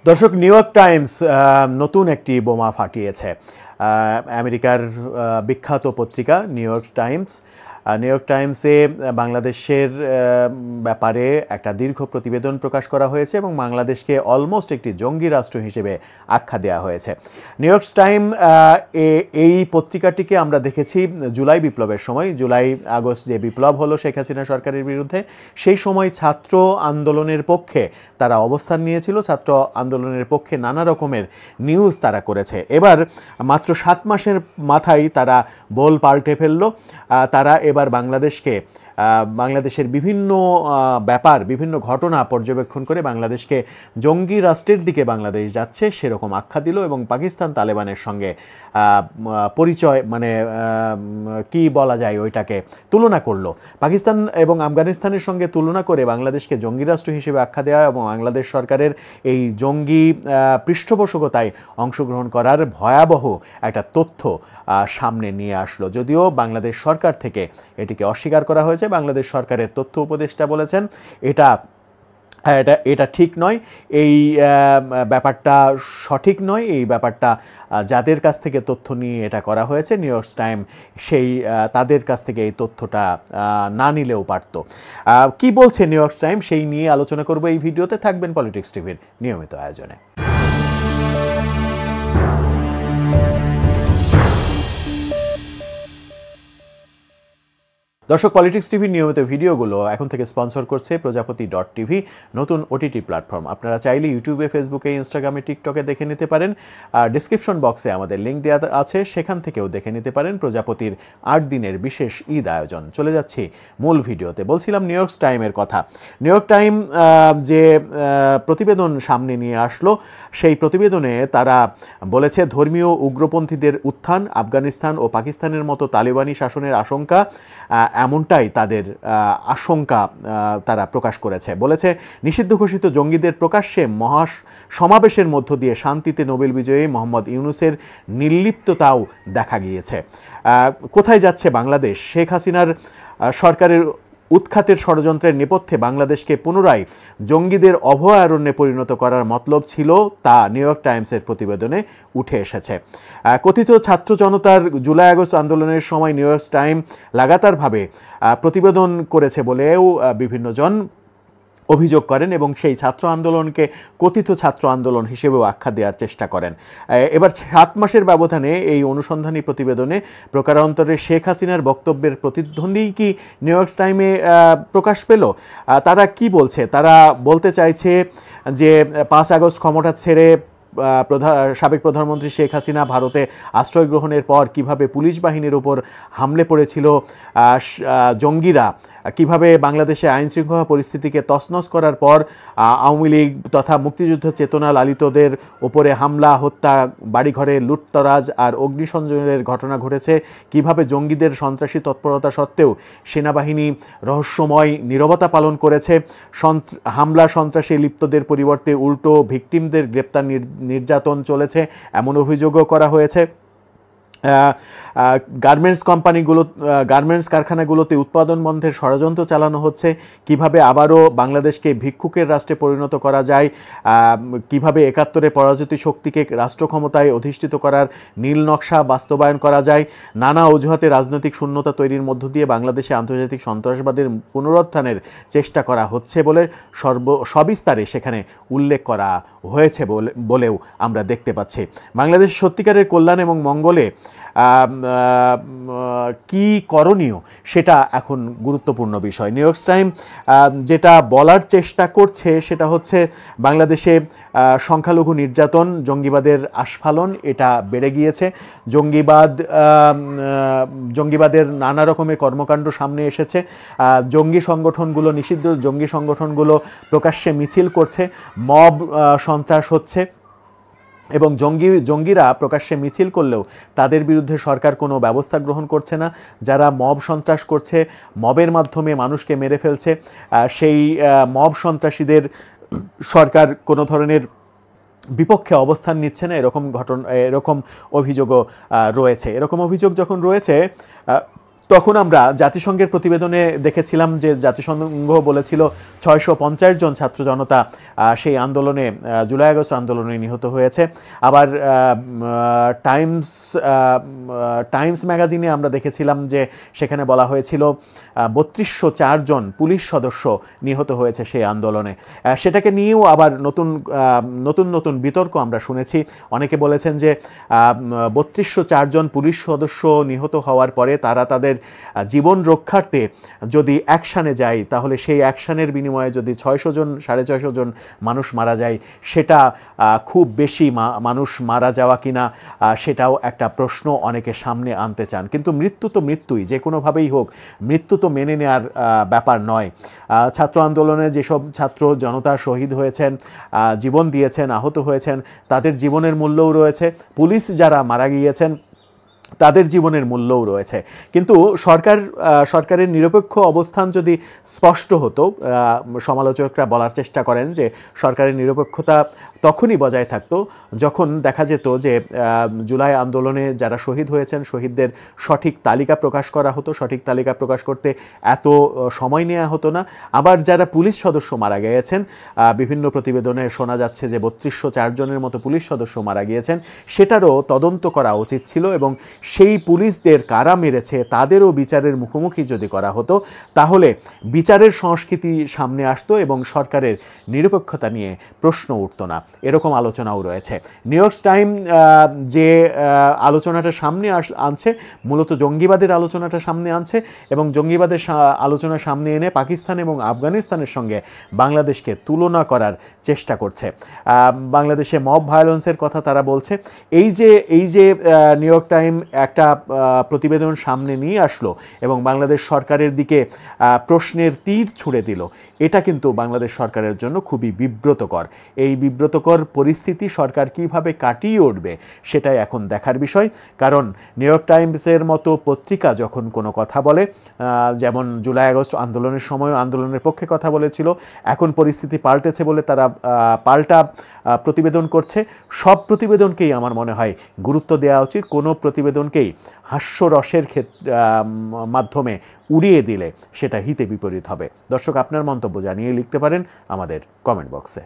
দর্শক, new York Times নতুন একটি বোমা ফাটিয়েছে। আমেরিকার বিখ্যাত পত্রিকা নিউ ইয়র্ক টাইমসে বাংলাদেশের ব্যাপারে একটা দীর্ঘ প্রতিবেদন প্রকাশ করা হয়েছে এবং বাংলাদেশকে অলমোস্ট একটি জঙ্গি রাষ্ট্র হিসেবে আখ্যা দেওয়া হয়েছে। নিউ ইয়র্ক টাইম এই পত্রিকাটিকে আমরা দেখেছি জুলাই বিপ্লবের সময়, জুলাই আগস্ট যে বিপ্লব হলো শেখ হাসিনা সরকারের বিরুদ্ধে, সেই সময় ছাত্র আন্দোলনের পক্ষে তারা অবস্থান নিয়েছিল, ছাত্র আন্দোলনের পক্ষে নানা রকমের নিউজ তারা করেছে। এবার মাত্র 7 মাসের মাথায় তারা বোল পাল্টে ফেলল। তারা এবার বাংলাদেশের বিভিন্ন ব্যাপার, বিভিন্ন ঘটনা পর্যবেক্ষণ করে বাংলাদেশকে জঙ্গি রাষ্ট্রের দিকে বাংলাদেশ যাচ্ছে সেরকম আখ্যা দিল এবং পাকিস্তান তালেবানের সঙ্গে পরিচয়, মানে কি বলা যায়, ওইটাকে তুলনা করলো। পাকিস্তান এবং আফগানিস্তানের সঙ্গে তুলনা করে বাংলাদেশকে জঙ্গি রাষ্ট্র হিসেবে আখ্যা দেওয়া এবং বাংলাদেশ সরকারের এই জঙ্গি পৃষ্ঠপোষকতায় অংশগ্রহণ করার ভয়াবহ একটা তথ্য সামনে নিয়ে আসলো। যদিও বাংলাদেশ সরকার থেকে এটিকে অস্বীকার করা হয়েছে। বাংলাদেশ সরকারের তথ্য উপদেষ্টা বলেছেন এটা ঠিক নয়, এই ব্যাপারটা সঠিক নয়, এই ব্যাপারটা যাদের কাছ থেকে তথ্য নিয়ে এটা করা হয়েছে নিউ ইয়র্ক টাইম তাদের কাছ থেকে এই তথ্যটা না নিলেও পারত। কি বলছে নিউ ইয়র্ক টাইম সেই নিয়ে আলোচনা করব এই ভিডিওতে। থাকবেন পলিটিক্স টিভির নিয়মিত আয়োজনে। দর্শক, পলিটিক্স টিভির নিয়মিত ভিডিওগুলো এখন থেকে স্পন্সর করছে প্রজাপতি.tv, নতুন ওটিটি প্ল্যাটফর্ম। আপনারা চাইলে ইউটিউবে, ফেসবুকে, ইনস্টাগ্রামে, টিকটকে দেখে নিতে পারেন। ডিসক্রিপশন বক্সে আমাদের লিঙ্ক দেওয়া আছে, সেখান থেকেও দেখে নিতে পারেন প্রজাপতির 8 দিনের বিশেষ ঈদ আয়োজন। চলে যাচ্ছি মূল ভিডিওতে। বলছিলাম নিউ ইয়র্ক টাইমের কথা। নিউ ইয়র্ক টাইম যে প্রতিবেদন সামনে নিয়ে আসলো, সেই প্রতিবেদনে তারা বলেছে ধর্মীয় উগ্রপন্থীদের উত্থান, আফগানিস্তান ও পাকিস্তানের মতো তালেবানি শাসনের আশঙ্কা, এমনটাই তাদের আশঙ্কা তারা প্রকাশ করেছে। বলেছে নিষিদ্ধ ঘোষিত জঙ্গিদের প্রকাশ্যে সমাবেশের মধ্য দিয়ে শান্তিতে নোবেল বিজয়ী মোহাম্মদ ইউনূসের নির্লিপ্ততাও দেখা গিয়েছে। কোথায় যাচ্ছে বাংলাদেশ? শেখ হাসিনার সরকারের উৎখাতের ষড়যন্ত্রের নেপথ্যে বাংলাদেশকে পুনরায় জঙ্গিদের অভয়ারণ্যে পরিণত করার মতলব ছিল, তা নিউ ইয়র্ক টাইমসের প্রতিবেদনে উঠে এসেছে। কথিত ছাত্র জনতার জুলাই আগস্ট আন্দোলনের সময় নিউ ইয়র্ক টাইম লাগাতারভাবে প্রতিবেদন করেছে বলেও বিভিন্নজন অভিযোগ করেন এবং সেই ছাত্র আন্দোলনকে কথিত ছাত্র আন্দোলন হিসেবেও আখ্যা দেওয়ার চেষ্টা করেন। এবার 7 মাসের ব্যবধানে এই অনুসন্ধানী প্রতিবেদনে প্রকারান্তরে শেখ হাসিনার বক্তব্যের প্রতিধ্বনি কি নিউ ইয়র্ক টাইমে প্রকাশ পেল? তারা কি বলছে? তারা বলতে চাইছে যে 5 আগস্ট ক্ষমতা ছেড়ে সাবেক প্রধানমন্ত্রী শেখ হাসিনা ভারতে আশ্রয় গ্রহণের পর কিভাবে পুলিশ বাহিনীর উপর হামলে পড়েছিল জঙ্গিরা, কিভাবে বাংলাদেশে আইনশৃঙ্খলা পরিস্থিতিকে তছনছ করার পর আওয়ামী লীগ তথা মুক্তিযুদ্ধ চেতনা লালিতদের উপরে হামলা, হত্যা, বাড়িঘরে লুটতরাজ আর অগ্নিসংযোগের ঘটনা ঘটেছে, কিভাবে জঙ্গিদের সন্ত্রাসী তৎপরতা সত্ত্বেও সেনাবাহিনী রহস্যময় নীরবতা পালন করেছে, হামলা সন্ত্রাসে লিপ্তদের পরিবর্তে উল্টো ভিকটিমদের গ্রেপ্তার নির্যাতন চলেছে, এমন অভিযোগও করা হয়েছে। গার্মেন্টস কারখানাগুলোতে উৎপাদন বন্ধের ষড়যন্ত্র চালানো হচ্ছে, কিভাবে আবারও বাংলাদেশকে ভিক্ষুকের রাষ্ট্রে পরিণত করা যায়, কিভাবে 71-এ পরাজিত শক্তিকে রাষ্ট্র ক্ষমতায় অধিষ্ঠিত করার নীল নকশা বাস্তবায়ন করা যায়, নানা অজুহাতে রাজনৈতিক শূন্যতা তৈরির মধ্য দিয়ে বাংলাদেশে আন্তর্জাতিক সন্ত্রাসবাদের পুনরুত্থানের চেষ্টা করা হচ্ছে বলে সবিস্তারে সেখানে উল্লেখ করা হয়েছে বলেও আমরা দেখতে পাচ্ছি। বাংলাদেশ সত্যিকারের কল্যাণ এবং মঙ্গলে কি করণীয় সেটা এখন গুরুত্বপূর্ণ বিষয়। নিউ ইয়র্ক টাইম যেটা বলার চেষ্টা করছে সেটা হচ্ছে বাংলাদেশে সংখ্যালঘু নির্যাতন, জঙ্গিবাদের আস্ফালন এটা বেড়ে গিয়েছে। জঙ্গিবাদের নানা রকমের কর্মকাণ্ড সামনে এসেছে। নিষিদ্ধ জঙ্গি সংগঠনগুলো প্রকাশ্যে মিছিল করছে, মব সন্ত্রাস হচ্ছে এবং জঙ্গিরা প্রকাশ্যে মিছিল করলেও তাদের বিরুদ্ধে সরকার কোনো ব্যবস্থা গ্রহণ করছে না। যারা মব সন্ত্রাস করছে, মবের মাধ্যমে মানুষকে মেরে ফেলছে, সেই মব সন্ত্রাসীদের সরকার কোনো ধরনের বিপক্ষে অবস্থান নিচ্ছে না, এরকম অভিযোগও রয়েছে। এরকম অভিযোগ যখন রয়েছে, তখন আমরা জাতিসংঘের প্রতিবেদনে দেখেছিলাম যে জাতিসংঘ বলেছিল 650 জন ছাত্র জনতা সেই আন্দোলনে, জুলাই আগস্ট আন্দোলনে নিহত হয়েছে। আবার টাইমস ম্যাগাজিনে আমরা দেখেছিলাম যে সেখানে বলা হয়েছিল 3204 জন পুলিশ সদস্য নিহত হয়েছে সেই আন্দোলনে। সেটাকে নিয়েও আবার নতুন বিতর্ক আমরা শুনেছি। অনেকে বলেছেন যে 3204 জন পুলিশ সদস্য নিহত হওয়ার পরে তারা তাদের জীবন রক্ষার্থে যদি অ্যাকশানে যায়, তাহলে সেই অ্যাকশানের বিনিময়ে যদি 600 জন 650 জন মানুষ মারা যায়, সেটা খুব বেশি মানুষ মারা যাওয়া কিনা সেটাও একটা প্রশ্ন অনেকে সামনে আনতে চান। কিন্তু মৃত্যু তো মৃত্যুই, যে কোনোভাবেই হোক মৃত্যু তো মেনে নেওয়ার ব্যাপার নয়। ছাত্র আন্দোলনে যেসব ছাত্র জনতা শহীদ হয়েছেন, জীবন দিয়েছেন, আহত হয়েছেন, তাদের জীবনের মূল্যও রয়েছে। পুলিশ যারা মারা গিয়েছেন তাদের জীবনের মূল্যও রয়েছে। কিন্তু সরকারের নিরপেক্ষ অবস্থান যদি স্পষ্ট হতো, সমালোচকরা বলার চেষ্টা করেন যে সরকারের নিরপেক্ষতা তখনই বজায় থাকতো যখন দেখা যেত যে জুলাই আন্দোলনে যারা শহীদ হয়েছেন শহীদদের সঠিক তালিকা প্রকাশ করা হতো। সঠিক তালিকা প্রকাশ করতে এত সময় নেওয়া হতো না। আবার যারা পুলিশ সদস্য মারা গিয়েছেন, বিভিন্ন প্রতিবেদনে শোনা যাচ্ছে যে 3204 জনের মতো পুলিশ সদস্য মারা গিয়েছেন, সেটারও তদন্ত করা উচিত ছিল এবং সেই পুলিশদের কারা মেরেছে তাদেরও বিচারের মুখোমুখি যদি করা হতো, তাহলে বিচারের সংস্কৃতি সামনে আসতো এবং সরকারের নিরপেক্ষতা নিয়ে প্রশ্ন উঠতো না। এরকম আলোচনাও রয়েছে। নিউ ইয়র্ক টাইম যে আলোচনাটা সামনে আনছে, মূলত জঙ্গিবাদের আলোচনাটা সামনে আনছে এবং জঙ্গিবাদের আলোচনা সামনে এনে পাকিস্তান এবং আফগানিস্তানের সঙ্গে বাংলাদেশকে তুলনা করার চেষ্টা করছে। বাংলাদেশে মব ভায়োলেন্সের কথা তারা বলছে। এই যে নিউ ইয়র্ক টাইম একটা প্রতিবেদন সামনে নিয়ে আসলো এবং বাংলাদেশ সরকারের দিকে প্রশ্নের তীর ছুঁড়ে দিল, এটা কিন্তু বাংলাদেশ সরকারের জন্য খুবই বিব্রতকর। এই বিব্রতকর পরিস্থিতি সরকার কিভাবে কাটিয়ে উঠবে সেটাই এখন দেখার বিষয়। কারণ নিউ ইয়র্ক টাইমসের মতো পত্রিকা যখন কোনো কথা বলে, যেমন জুলাই আগস্ট আন্দোলনের সময় আন্দোলনের পক্ষে কথা বলেছিল, এখন পরিস্থিতি পাল্টেছে বলে তারা পাল্টা প্রতিবেদন করছে। সব প্রতিবেদনকেই আমার মনে হয় গুরুত্ব দেওয়া উচিত। কোনো প্রতিবেদনকেই হাস্যরসের মাধ্যমে উড়িয়ে দিলে সেটা হিতে বিপরীত হবে। দর্শক, আপনার মন্তব্য জানিয়ে লিখতে পারেন আমাদের কমেন্ট বক্সে।